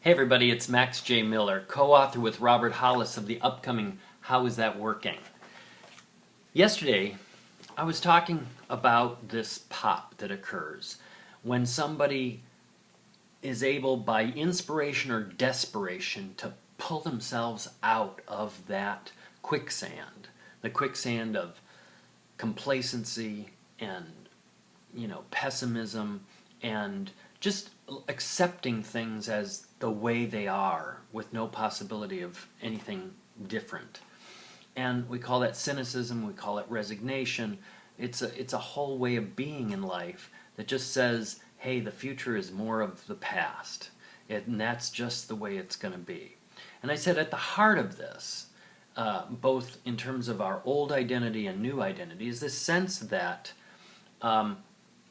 Hey everybody, it's Max J. Miller, co-author with Robert Hollis of the upcoming How Is That Working? Yesterday, I was talking about this pop that occurs when somebody is able, by inspiration or desperation, to pull themselves out of that quicksand, the quicksand of complacency and, pessimism and just accepting things as the way they are with no possibility of anything different. And we call that cynicism, we call it resignation. It's a whole way of being in life that just says, hey, the future is more of the past, and that's just the way it's going to be. And I said at the heart of this, both in terms of our old identity and new identity, is this sense that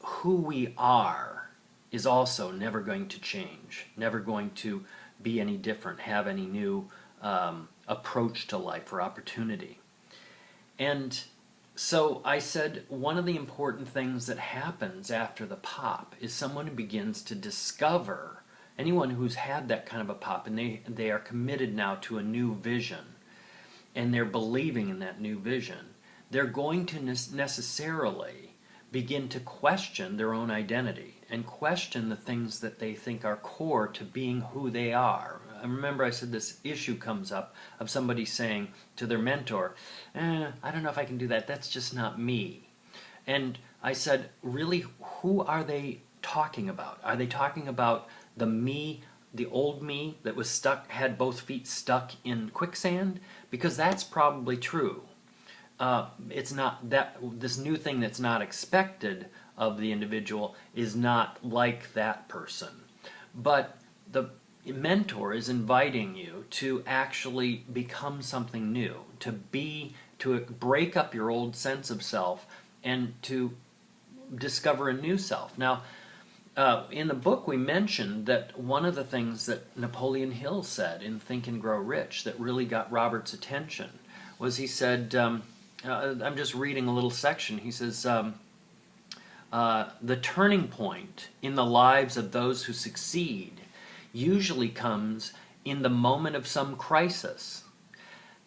who we are is also never going to change, never going to be any different, have any new approach to life or opportunity. And so I said one of the important things that happens after the pop is someone who begins to discover, anyone who's had that kind of a pop, and they are committed now to a new vision, and they're believing in that new vision, they're going to necessarily begin to question their own identity and question the things that they think are core to being who they are. I remember I said this issue comes up of somebody saying to their mentor, I don't know if I can do that, that's just not me. And I said, really, who are they talking about? Are they talking about the me, the old me that was stuck, had both feet stuck in quicksand? Because that's probably true. It's not that this new thing that's not expected of the individual is not like that person. But the mentor is inviting you to actually become something new, to break up your old sense of self and to discover a new self. Now, in the book we mentioned that one of the things that Napoleon Hill said in Think and Grow Rich that really got Robert's attention was he said, I'm just reading a little section, he says, the turning point in the lives of those who succeed usually comes in the moment of some crisis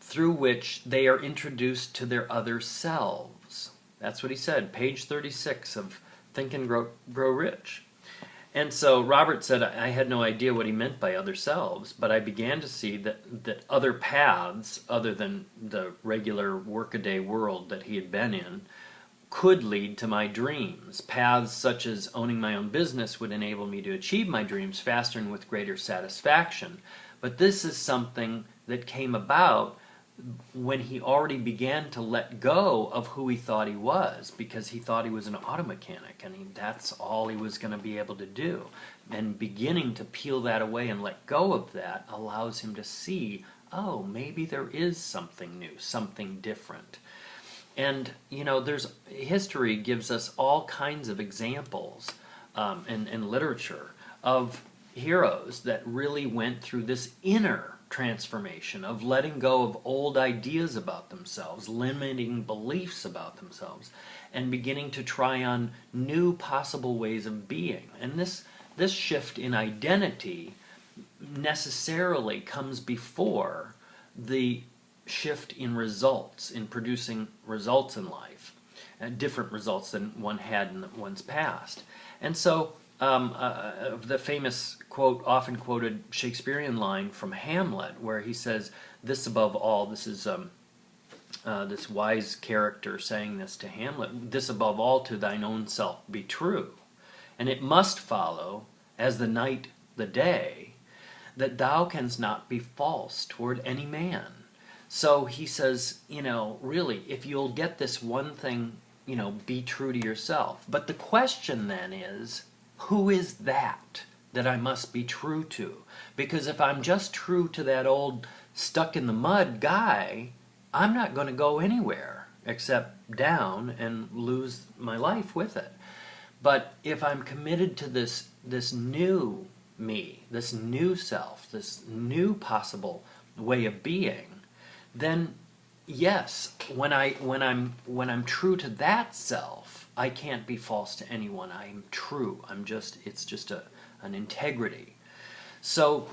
through which they are introduced to their other selves. That's what he said, page 36 of Think and Grow Rich. And so Robert said, I had no idea what he meant by other selves, but I began to see that other paths, other than the regular workaday world that he had been in, could lead to my dreams. Paths such as owning my own business would enable me to achieve my dreams faster and with greater satisfaction. But this is something that came about when he already began to let go of who he thought he was, because he thought he was an auto mechanic, and that's all he was going to be able to do. And beginning to peel that away and let go of that allows him to see, oh, maybe there is something new, something different. And, there's history gives us all kinds of examples in literature of heroes that really went through this inner transformation of letting go of old ideas about themselves, limiting beliefs about themselves, and beginning to try on new possible ways of being. And this shift in identity necessarily comes before the shift in results, in producing results in life, different results than one had in one's past. And so the famous quote, often quoted Shakespearean line from Hamlet, where he says, this above all, this is this wise character saying this to Hamlet, this above all to thine own self be true, and it must follow, as the night the day, that thou canst not be false toward any man. So he says, really, if you'll get this one thing, be true to yourself. But the question then is, who is that I must be true to? Because if I'm just true to that old stuck in the mud guy, I'm not going to go anywhere except down and lose my life with it. But if I'm committed to this new me, this new self, this new possible way of being, then yes, when I'm true to that self, I can't be false to anyone. I am true. It's just an integrity. So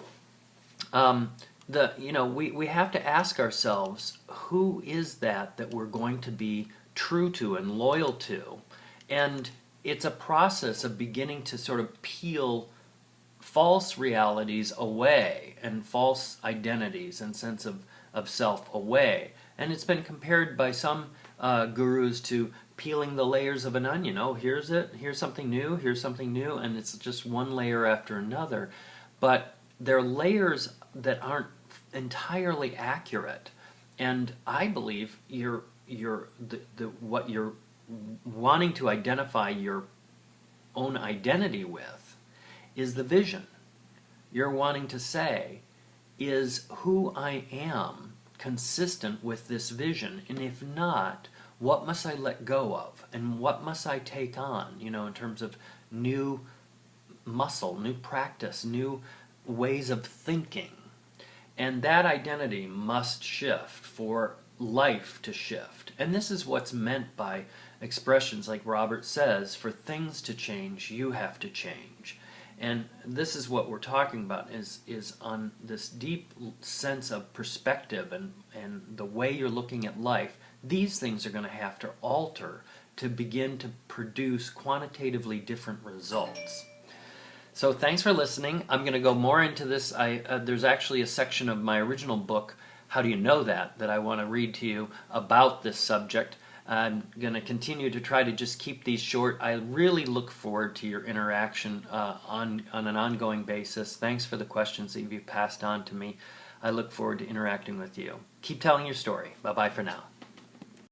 We have to ask ourselves, who is that we're going to be true to and loyal to? And it's a process of beginning to sort of peel false realities away and false identities and sense of self away. And it's been compared by some gurus to peeling the layers of an onion. Oh, here's something new, and it's just one layer after another. But they're layers that aren't entirely accurate. And I believe what you're wanting to identify your own identity with is the vision. You're wanting to say, is who I am consistent with this vision? And if not, what must I let go of? And what must I take on, in terms of new muscle, new practice, new ways of thinking? And that identity must shift for life to shift. And this is what's meant by expressions like Robert says, for things to change, you have to change. And this is what we're talking about, is on this deep sense of perspective and the way you're looking at life. These things are going to have to alter to begin to produce quantitatively different results. So thanks for listening. I'm going to go more into this. There's actually a section of my original book, How Do You Know That I want to read to you about this subject. I'm going to continue to try to just keep these short. I really look forward to your interaction on an ongoing basis. Thanks for the questions that you've passed on to me. I look forward to interacting with you. Keep telling your story. Bye-bye for now.